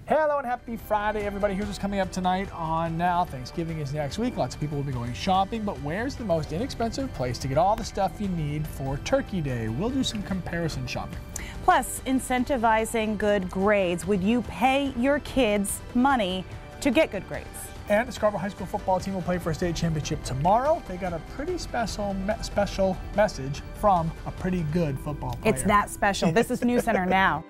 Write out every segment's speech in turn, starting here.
Hello and happy Friday, everybody. Here's what's coming up tonight on Now. Thanksgiving is next week. Lots of people will be going shopping, but where's the most inexpensive place to get all the stuff you need for Turkey Day? We'll do some comparison shopping. Plus, incentivizing good grades. Would you pay your kids money to get good grades? And the Scarborough High School football team will play for a state championship tomorrow. They got a pretty special message from a pretty good football player. It's that special. This is News Center Now.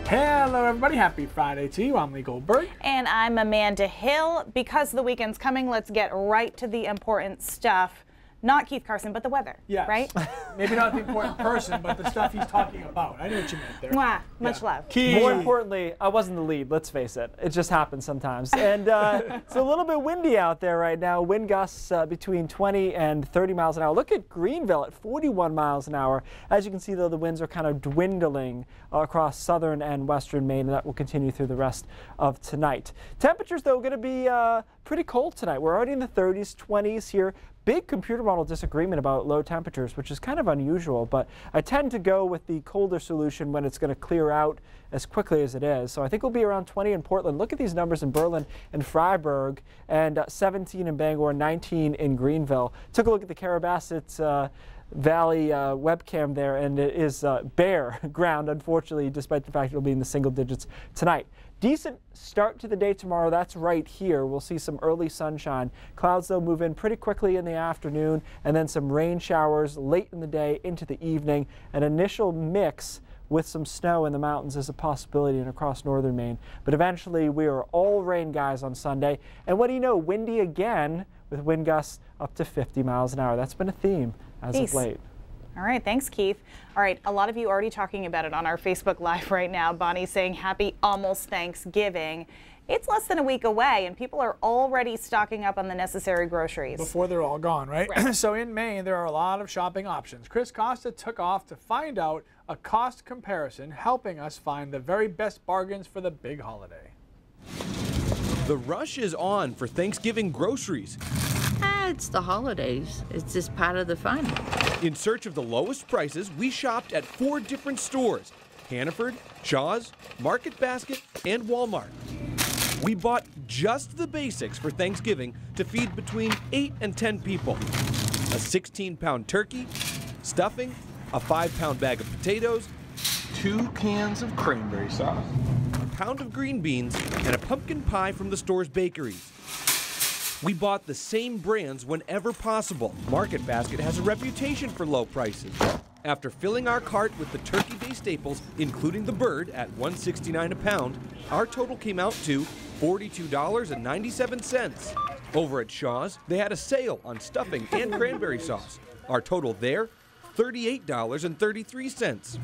Hello, everybody. Happy Friday to you. I'm Lee Goldberg. And I'm Amanda Hill. Because the weekend's coming, let's get right to the important stuff. Not Keith Carson, but the weather, yes. Right? Maybe not the important person, but the stuff he's talking about. I knew what you meant there. Mwah, much love. Keith. More importantly, I wasn't the lead, let's face it. It just happens sometimes. And it's a little bit windy out there right now. Wind gusts between 20 and 30 miles an hour. Look at Greenville at 41 miles an hour. As you can see, though, the winds are kind of dwindling across southern and western Maine, and that will continue through the rest of tonight. Temperatures, though, going to be pretty cold tonight. We're already in the 30s, 20s here. Big computer model disagreement about low temperatures, which is kind of unusual, but I tend to go with the colder solution when it's going to clear out as quickly as it is. So I think we'll be around 20 in Portland. Look at these numbers in Berlin and Freiburg, and 17 in Bangor, 19 in Greenville. Took a look at the Carrabassett Valley webcam there, and it is bare ground, unfortunately, despite the fact it'll be in the single digits tonight. Decent start to the day tomorrow. That's right here. We'll see some early sunshine. Clouds, though, move in pretty quickly in the afternoon, and then some rain showers late in the day into the evening. An initial mix with some snow in the mountains is a possibility and across northern Maine. But eventually, we are all rain guys on Sunday. And what do you know? Windy again with wind gusts up to 50 miles an hour. That's been a theme as of late. All right, thanks, Keith. All right, a lot of you already talking about it on our Facebook Live right now. Bonnie saying happy almost Thanksgiving. It's less than a week away, and people are already stocking up on the necessary groceries. Before they're all gone, right? So in Maine, there are a lot of shopping options. Chris Costa took off to find out a cost comparison, helping us find the very best bargains for the big holiday. The rush is on for Thanksgiving groceries. It's the holidays. It's just part of the fun. In search of the lowest prices, we shopped at 4 different stores: Hannaford, Shaw's, Market Basket, and Walmart. We bought just the basics for Thanksgiving to feed between 8 and 10 people. A 16-pound turkey, stuffing, a 5-pound bag of potatoes, 2 cans of cranberry sauce, a pound of green beans, and a pumpkin pie from the store's bakeries. We bought the same brands whenever possible. Market Basket has a reputation for low prices. After filling our cart with the Turkey Day staples, including the bird at $1.69 a pound, our total came out to $42.97. Over at Shaw's, they had a sale on stuffing and cranberry sauce. Our total there, $38.33.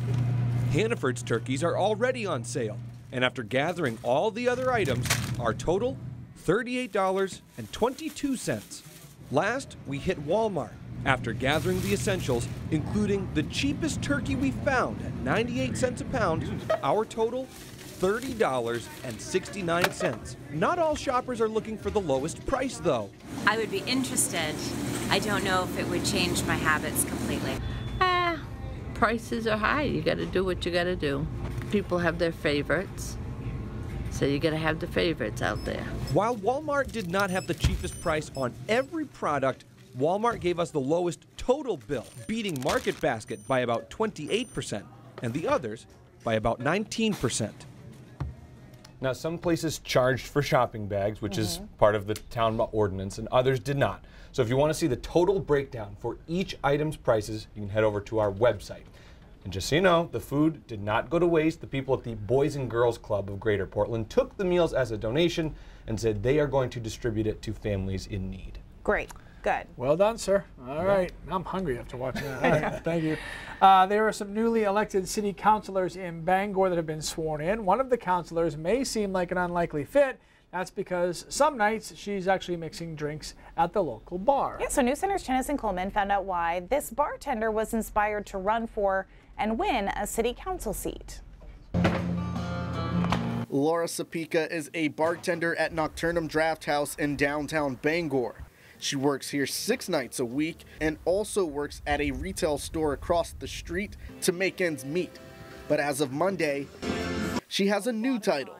Hannaford's turkeys are already on sale, and after gathering all the other items, our total, $38.22. Last, we hit Walmart. After gathering the essentials, including the cheapest turkey we found at 98 cents a pound, our total, $30.69. Not all shoppers are looking for the lowest price, though. I would be interested. I don't know if it would change my habits completely. Prices are high. You got to do what you got to do. People have their favorites. So you got to have the favorites out there. While Walmart did not have the cheapest price on every product, Walmart gave us the lowest total bill, beating Market Basket by about 28% and the others by about 19%. Now, some places charged for shopping bags, which is part of the town ordinance, and others did not. So if you want to see the total breakdown for each item's prices, you can head over to our website. And just so you know, the food did not go to waste. The people at the Boys and Girls Club of Greater Portland took the meals as a donation and said they are going to distribute it to families in need. Great. Good. Well done, sir. All right. I'm hungry after watching that. All right. Thank you. There are some newly elected city councilors in Bangor that have been sworn in. One of the councilors may seem like an unlikely fit. That's because some nights she's actually mixing drinks at the local bar. Yeah, so News Center's Tennyson Coleman found out why this bartender was inspired to run for and win a city council seat. Laura Sapika is a bartender at Nocturnum Draft House in downtown Bangor. She works here 6 nights a week and also works at a retail store across the street to make ends meet. But as of Monday, she has a new title,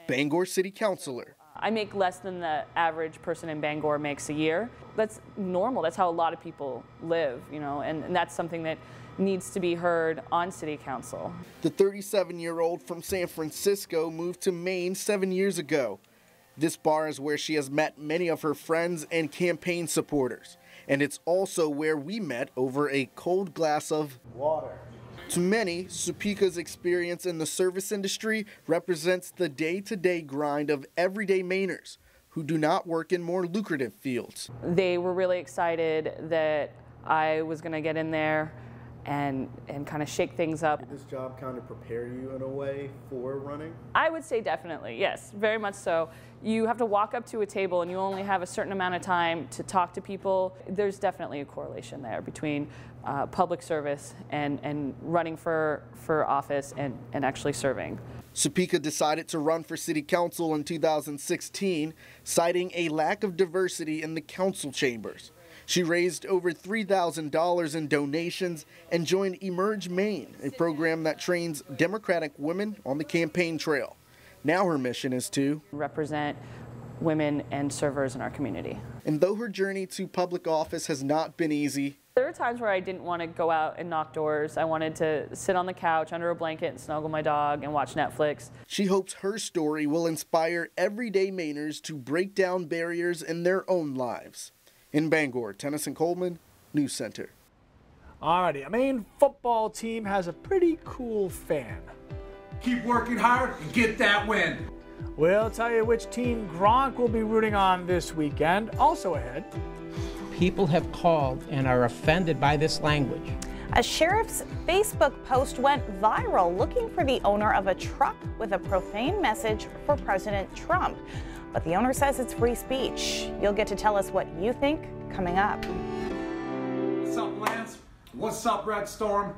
Bangor City Councilor. I make less than the average person in Bangor makes a year. That's normal. That's how a lot of people live, you know, and that's something that needs to be heard on City Council. The 37-year-old from San Francisco moved to Maine 7 years ago. This bar is where she has met many of her friends and campaign supporters. And it's also where we met over a cold glass of water. To many, Sapika's experience in the service industry represents the day-to-day grind of everyday Mainers who do not work in more lucrative fields. They were really excited that I was going to get in there and kind of shake things up. Did this job kind of prepare you in a way for running? I would say definitely, yes, very much so. You have to walk up to a table and you only have a certain amount of time to talk to people. There's definitely a correlation there between public service and running for office and actually serving. Sapika decided to run for city council in 2016, citing a lack of diversity in the council chambers. She raised over $3,000 in donations and joined Emerge Maine, a program that trains Democratic women on the campaign trail. Now her mission is to represent women and servers in our community. And though her journey to public office has not been easy, there were times where I didn't want to go out and knock doors. I wanted to sit on the couch under a blanket and snuggle my dog and watch Netflix. She hopes her story will inspire everyday Mainers to break down barriers in their own lives. In Bangor, Tennyson Coleman, News Center. Alrighty, a Maine football team has a pretty cool fan. Keep working hard and get that win. We'll tell you which team Gronk will be rooting on this weekend. Also ahead. People have called and are offended by this language. A sheriff's Facebook post went viral looking for the owner of a truck with a profane message for President Trump. But the owner says it's free speech. You'll get to tell us what you think coming up. What's up, Lance? What's up, Red Storm?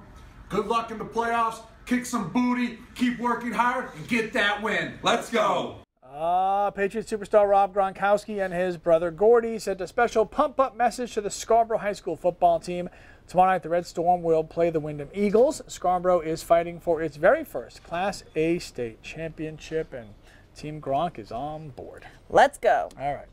Good luck in the playoffs. Kick some booty, keep working hard, and get that win. Let's go. Patriots superstar Rob Gronkowski and his brother Gordy sent a special pump-up message to the Scarborough High School football team. Tomorrow night, the Red Storm will play the Wyndham Eagles. Scarborough is fighting for its very first Class A state championship, and Team Gronk is on board. Let's go. All right.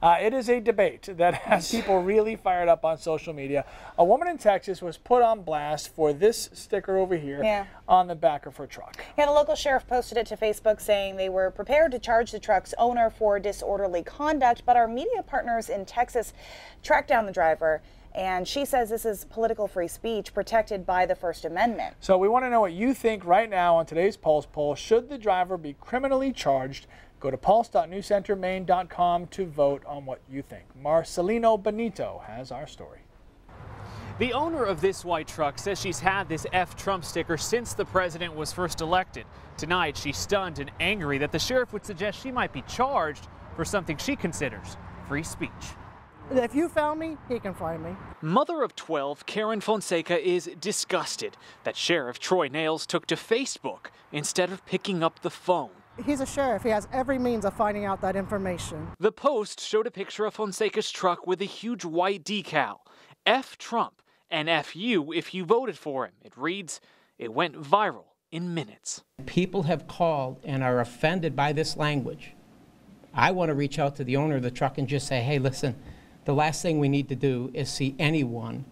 It is a debate that has people really fired up on social media. A woman in Texas was put on blast for this sticker over here on the back of her truck. Yeah, the local sheriff posted it to Facebook saying they were prepared to charge the truck's owner for disorderly conduct, but our media partners in Texas tracked down the driver. And she says this is political free speech protected by the First Amendment. So we want to know what you think right now on today's Pulse poll. Should the driver be criminally charged? Go to pulse.newscentermaine.com to vote on what you think. Marcelino Benito has our story. The owner of this white truck says she's had this F Trump sticker since the president was first elected. Tonight, she's stunned and angry that the sheriff would suggest she might be charged for something she considers free speech. If you found me, he can find me. Mother of 12, Karen Fonseca, is disgusted that Sheriff Troy Nails took to Facebook instead of picking up the phone. He's a sheriff. He has every means of finding out that information. The post showed a picture of Fonseca's truck with a huge white decal. F Trump and F you if you voted for him. It reads, it went viral in minutes. People have called and are offended by this language. I want to reach out to the owner of the truck and just say, hey, listen, the last thing we need to do is see anyone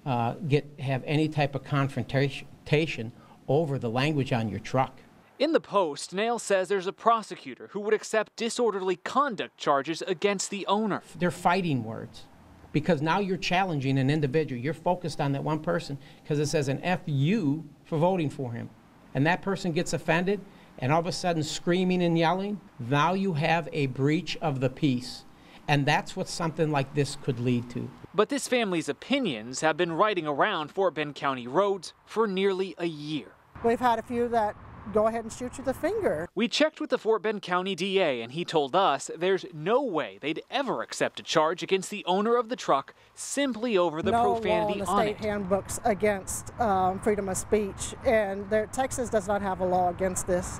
have any type of confrontation over the language on your truck. In the post, Nails says there's a prosecutor who would accept disorderly conduct charges against the owner. They're fighting words because now you're challenging an individual. You're focused on that one person because it says an F you for voting for him. And that person gets offended and all of a sudden screaming and yelling. Now you have a breach of the peace. And that's what something like this could lead to. But this family's opinions have been riding around Fort Bend County roads for nearly a year. We've had a few that go ahead and shoot you the finger. We checked with the Fort Bend County DA, and he told us there's no way they'd ever accept a charge against the owner of the truck simply over the profanity on it. No law in the state handbooks against freedom of speech, and Texas does not have a law against this.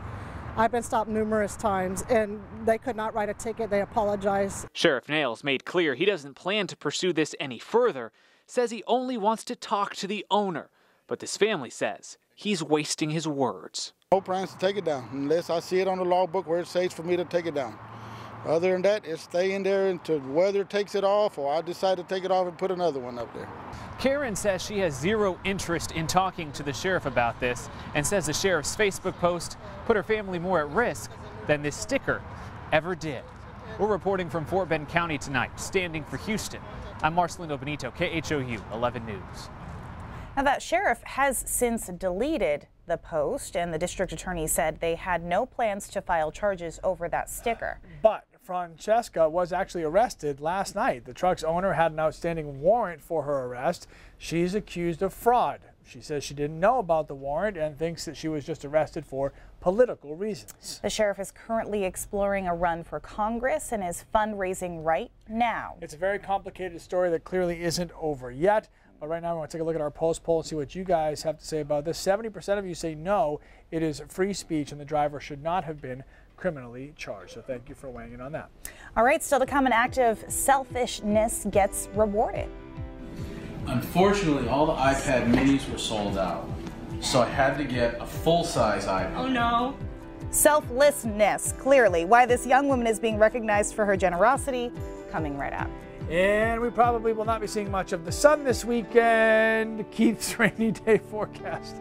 I've been stopped numerous times, and they could not write a ticket. They apologized. Sheriff Nails made clear he doesn't plan to pursue this any further, says he only wants to talk to the owner. But this family says he's wasting his words. No plans to take it down unless I see it on the logbook where it says for me to take it down. Other than that, it's staying there until weather takes it off or I decide to take it off and put another one up there. Karen says she has zero interest in talking to the sheriff about this and says the sheriff's Facebook post put her family more at risk than this sticker ever did. We're reporting from Fort Bend County tonight, standing for Houston. I'm Marcelino Benito, KHOU 11 News. Now, that sheriff has since deleted the post, and the district attorney said they had no plans to file charges over that sticker. But Francesca was actually arrested last night. The truck's owner had an outstanding warrant for her arrest. She's accused of fraud. She says she didn't know about the warrant and thinks that she was just arrested for political reasons. The sheriff is currently exploring a run for Congress and is fundraising right now. It's a very complicated story that clearly isn't over yet. But right now, I want to take a look at our Post poll and see what you guys have to say about this. 70% of you say no, it is free speech and the driver should not have been criminally charged. So thank you for weighing in on that. All right, still to come, an act of selfishness gets rewarded. Unfortunately, all the iPad minis were sold out, so I had to get a full-size iPad. Oh no. Selflessness, clearly. Why this young woman is being recognized for her generosity, coming right up. And we probably will not be seeing much of the sun this weekend. Keith's rainy day forecast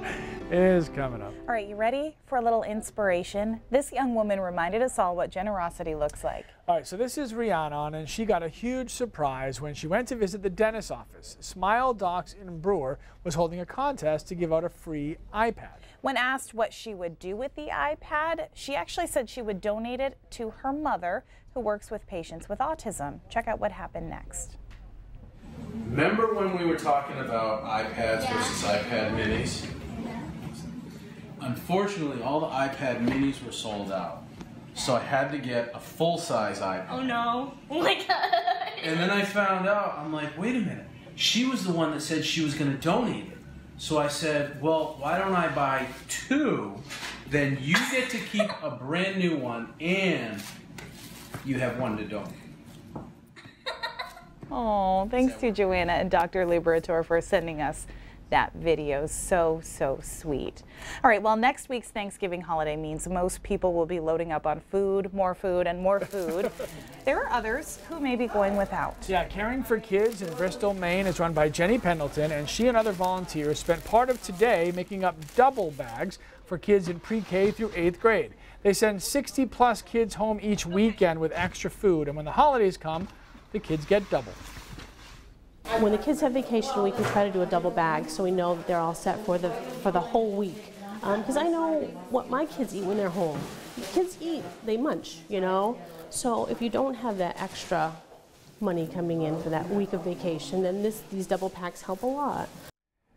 is coming up. All right, you ready for a little inspiration? This young woman reminded us all what generosity looks like. All right, so this is Rhiannon, and she got a huge surprise when she went to visit the dentist's office. Smile Docs in Brewer was holding a contest to give out a free iPad. When asked what she would do with the iPad, she actually said she would donate it to her mother, who works with patients with autism. Check out what happened next. Remember when we were talking about iPads versus iPad minis? Unfortunately, all the iPad minis were sold out, so I had to get a full-size iPad. Oh no. Oh my god. And then I found out, I'm like, wait a minute. She was the one that said she was going to donate it. So I said, well, why don't I buy two? Then you get to keep a brand new one and you have one to donate. Oh, thanks to Joanna and Dr. Liberator for sending us that video. So sweet. All right, well, next week's Thanksgiving holiday means most people will be loading up on food, more food, and more food. There are others who may be going without. Yeah, Caring for Kids in Bristol, Maine is run by Jenny Pendleton, and she and other volunteers spent part of today making up double bags for kids in pre-K through 8th grade. They send 60+ kids home each weekend with extra food, and when the holidays come, the kids get double. When the kids have vacation, we can try to do a double bag so we know that they're all set for the whole week. Because I know what my kids eat when they're home. Kids eat, they munch, you know. So if you don't have that extra money coming in for that week of vacation, then these double packs help a lot.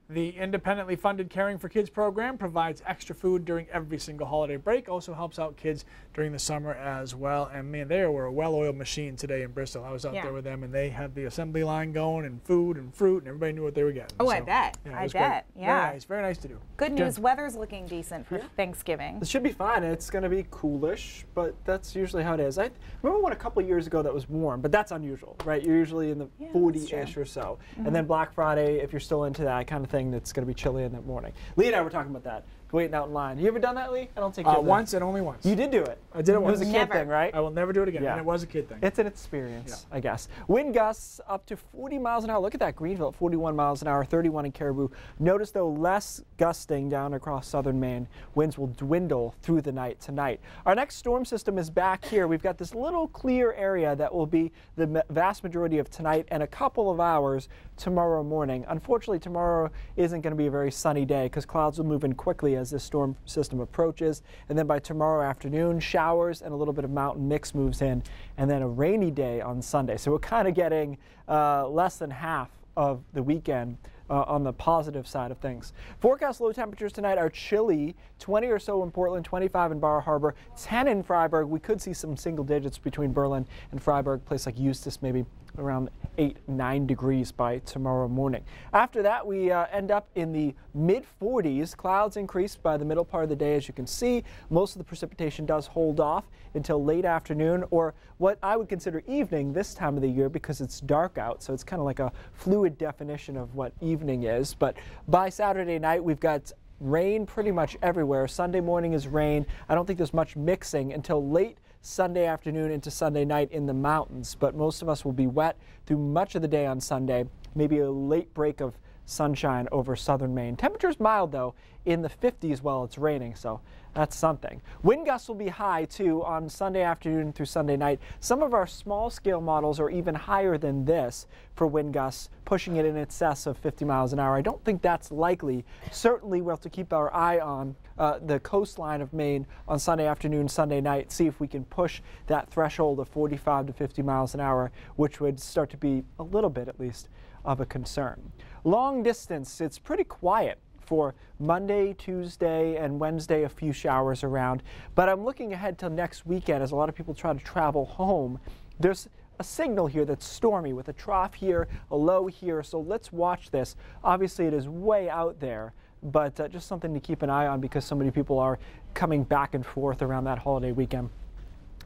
The independently funded Caring for Kids program provides extra food during every single holiday break, also helps out kids during the summer as well. And man, they were a well-oiled machine today in Bristol. I was out there with them, and they had the assembly line going, and food and fruit, and everybody knew what they were getting. Oh, so, I bet. yeah, I bet. Great. Yeah. Very nice to do. Good news, weather's looking decent for Thanksgiving. It should be fine. It's going to be coolish, but that's usually how it is. I remember one a couple of years ago that was warm, but that's unusual, right? You're usually in the 40-ish or so. And then Black Friday, if you're still into that kind of thing, that's going to be chilly in the morning. Lee and I were talking about that, waiting out in line. You ever done that, Lee? I don't think you have. Once and only once. You did do it. I did it once. It was a kid thing, right? I will never do it again. Yeah. And it was a kid thing. It's an experience, I guess. Wind gusts up to 40 miles an hour. Look at that, Greenville at 41 miles an hour, 31 in Caribou. Notice, though, less gusting down across southern Maine. Winds will dwindle through the night tonight. Our next storm system is back here. We've got this little clear area that will be the vast majority of tonight and a couple of hours tomorrow morning. Unfortunately, tomorrow isn't going to be a very sunny day because clouds will move in quickly as this storm system approaches. And then by tomorrow afternoon, showers and a little bit of mountain mix moves in, and then a rainy day on Sunday. So we're kind of getting less than half of the weekend on the positive side of things. Forecast low temperatures tonight are chilly, 20 or so in Portland, 25 in Bar Harbor, 10 in Freiburg. We could see some single digits between Berlin and Freiburg, a place like Eustis maybe around 8-9 degrees by tomorrow morning. After that, we end up in the mid-40s. Clouds increase by the middle part of the day. As you can see, most of the precipitation does hold off until late afternoon, or what I would consider evening this time of the year because it's dark out, so it's kind of like a fluid definition of what evening is. But by Saturday night, we've got rain pretty much everywhere. Sunday morning is rain. I don't think there's much mixing until late Sunday afternoon into Sunday night in the mountains, but most of us will be wet through much of the day on Sunday, maybe a late break of sunshine over southern Maine. Temperatures mild though, in the 50s while it's raining, so that's something. Wind gusts will be high too on Sunday afternoon through Sunday night. Some of our small scale models are even higher than this for wind gusts, pushing it in excess of 50 miles an hour. I don't think that's likely. Certainly we'll have to keep our eye on the coastline of Maine on Sunday afternoon, Sunday night, see if we can push that threshold of 45 to 50 miles an hour, which would start to be a little bit at least of a concern. Long distance, it's pretty quiet for Monday, Tuesday, and Wednesday, a few showers around. But I'm looking ahead till next weekend as a lot of people try to travel home. There's a signal here that's stormy with a trough here, a low here, so let's watch this. Obviously, it is way out there, but just something to keep an eye on because so many people are coming back and forth around that holiday weekend.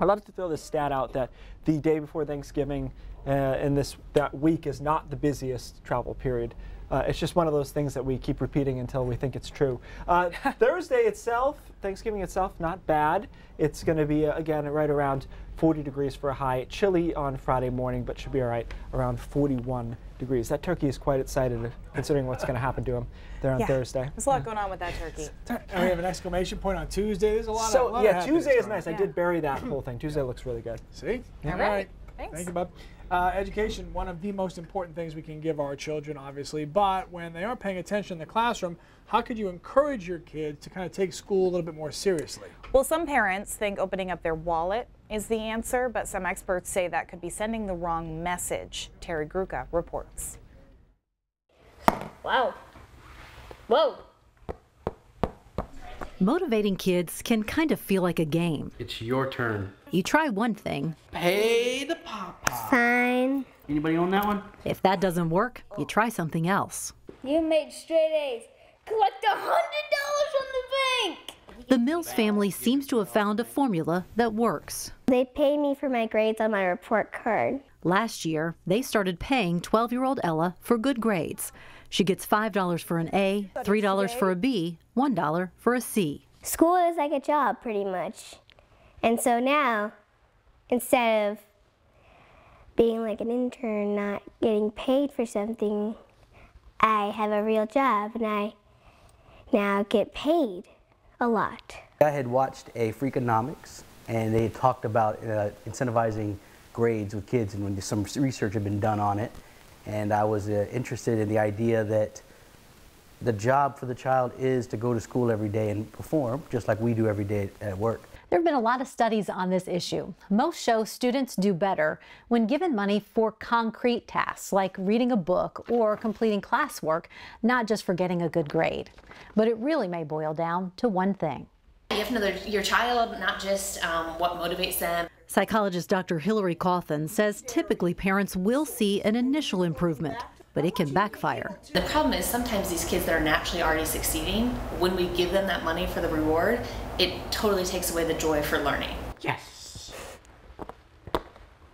I'd love to throw this stat out that the day before Thanksgiving and that week is not the busiest travel period. It's just one of those things that we keep repeating until we think it's true. Thursday itself, Thanksgiving itself, not bad. It's going to be, again, right around 40 degrees for a high. Chilly on Friday morning, but should be all right, around 41 degrees. That turkey is quite excited considering what's going to happen to him there on Thursday. There's a lot going on with that turkey. And we have an exclamation point on Tuesday. There's a lot so, of yeah, Tuesday is nice. Yeah. I did bury that whole thing. Tuesday looks really good. See? Yeah. All right. Thanks. Thank you, Bob. Education, one of the most important things we can give our children, obviously, but when they aren't paying attention in the classroom, how could you encourage your kids to kind of take school a little bit more seriously? Well, some parents think opening up their wallet is the answer, but some experts say that could be sending the wrong message. Terry Gruca reports. Wow. Whoa. Motivating kids can kind of feel like a game. It's your turn. You try one thing. Pay the papa. Fine. Anybody on that one? If that doesn't work, you try something else. You made straight A's. Collect $100 from the bank. The Mills family seems to have found a formula that works. They pay me for my grades on my report card. Like year, they started paying 12-year-old Ella for good grades. She gets $5 for an A, $3 for a B, $1 for a C. School is like a job, pretty much. And so now, instead of being like an intern, not getting paid for something, I have a real job and I now get paid a lot. I had watched a Freakonomics and they had talked about incentivizing grades with kids, and when some research had been done on it. And I was interested in the idea that the job for the child is to go to school every day and perform, just like we do every day at work. There have been a lot of studies on this issue. Most show students do better when given money for concrete tasks like reading a book or completing classwork, not just for getting a good grade. But it really may boil down to one thing. You have to know your child, not just what motivates them. Psychologist Dr. Hillary Cawthon says typically parents will see an initial improvement, but it can backfire. The problem is sometimes these kids that are naturally already succeeding, when we give them that money for the reward, it totally takes away the joy for learning. Yes.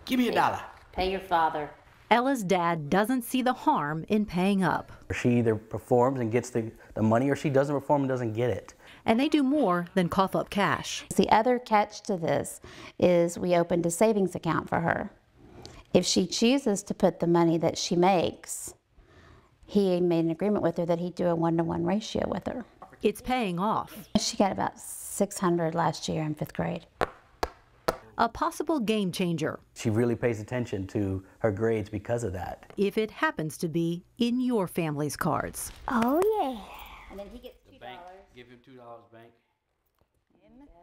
Give me $1. Pay your father. Ella's dad doesn't see the harm in paying up. She either performs and gets the money, or she doesn't perform and doesn't get it. And they do more than cough up cash. The other catch to this is we opened a savings account for her. If she chooses to put the money that she makes, he made an agreement with her that he'd do a 1-to-1 ratio with her. It's paying off. She got about 600 last year in 5th grade. A possible game changer. She really pays attention to her grades because of that. If it happens to be in your family's cards. Oh, yeah. And then he gets $2. Give him $2, bank.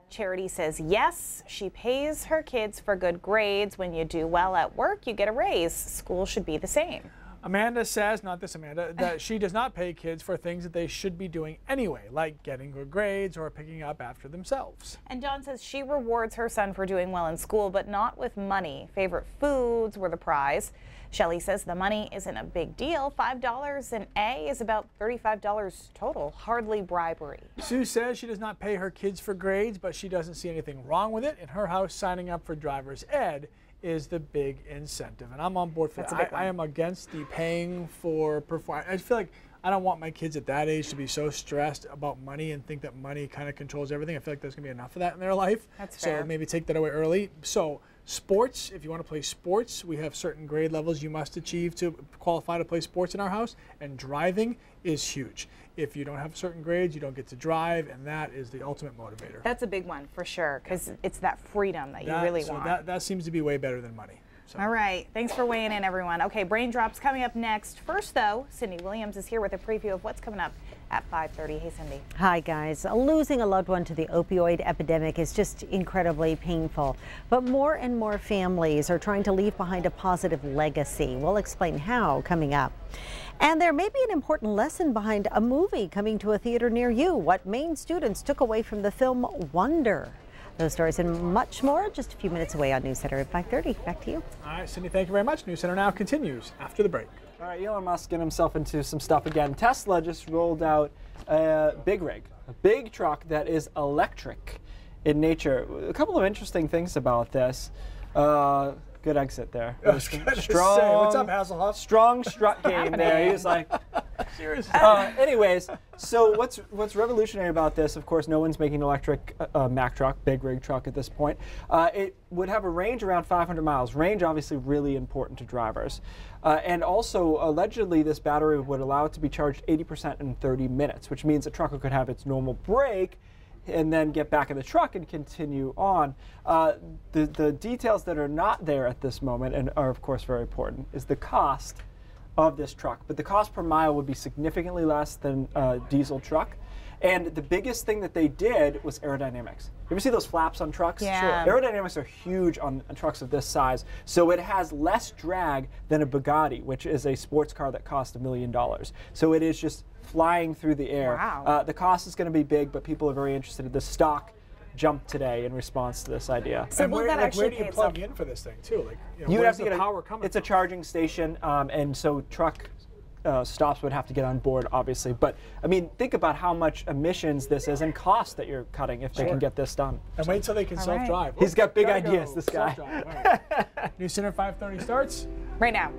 Charity says yes, she pays her kids for good grades. When you do well at work, you get a raise. School should be the same. Amanda says, not this Amanda, that she does not pay kids for things that they should be doing anyway, like getting good grades or picking up after themselves. And Dawn says she rewards her son for doing well in school, but not with money. Favorite foods were the prize. Shelley says the money isn't a big deal. $5 an A is about $35 total, hardly bribery. Sue says she does not pay her kids for grades, but she doesn't see anything wrong with it. In her house, signing up for driver's ed is the big incentive, and I'm on board for that. I am against the paying for performance. I feel like I don't want my kids at that age to be so stressed about money and think that money kind of controls everything. I feel like there's gonna be enough of that in their life. That's fair. So maybe take that away early. So sports, if you want to play sports, we have certain grade levels you must achieve to qualify to play sports in our house, and driving is huge. If you don't have certain grades, you don't get to drive, and that is the ultimate motivator. That's a big one for sure, because it's that freedom that you really want. That seems to be way better than money. So. All right, thanks for weighing in, everyone. Okay, Brain Drops coming up next. First, though, Cindy Williams is here with a preview of what's coming up at 5:30. Hey, Cindy. Hi, guys. Losing a loved one to the opioid epidemic is just incredibly painful. But more and more families are trying to leave behind a positive legacy. We'll explain how coming up. And there may be an important lesson behind a movie coming to a theater near you. What Maine students took away from the film Wonder. Those stories and much more just a few minutes away on News Center at 5:30. Back to you. All right, Cindy, thank you very much. News Center now continues after the break. All right, Elon Musk getting himself into some stuff again. Tesla just rolled out a big rig, a big truck that is electric in nature. A couple of interesting things about this. Good exit there. Strong. What's up, Hasselhoff? Strong strut game there. He was like, seriously. Anyways, so what's revolutionary about this? Of course, no one's making an electric Mack truck, big rig truck at this point. It would have a range around 500 miles. Range, obviously, really important to drivers. And also, allegedly, this battery would allow it to be charged 80% in 30 minutes, which means a trucker could have its normal brake and then get back in the truck and continue on. The details that are not there at this moment, and are of course very important, is the cost of this truck. But the cost per mile would be significantly less than a diesel truck. And the biggest thing that they did was aerodynamics. You ever see those flaps on trucks? Yeah. Sure. Aerodynamics are huge on trucks of this size. So it has less drag than a Bugatti, which is a sports car that costs $1 million. So it is just flying through the air. Wow. The cost is going to be big, but people are very interested. The stock jumped today in response to this idea. So will that actually where do you plug in for this thing too? Like, you where's have to the get power coming It's a charging station, and so truck stops would have to get on board, obviously. But I mean, think about how much emissions this is and cost that you're cutting if they can get this done. And wait till they can self-drive. He's got big ideas, this guy. All right. News Center 5:30 starts right now.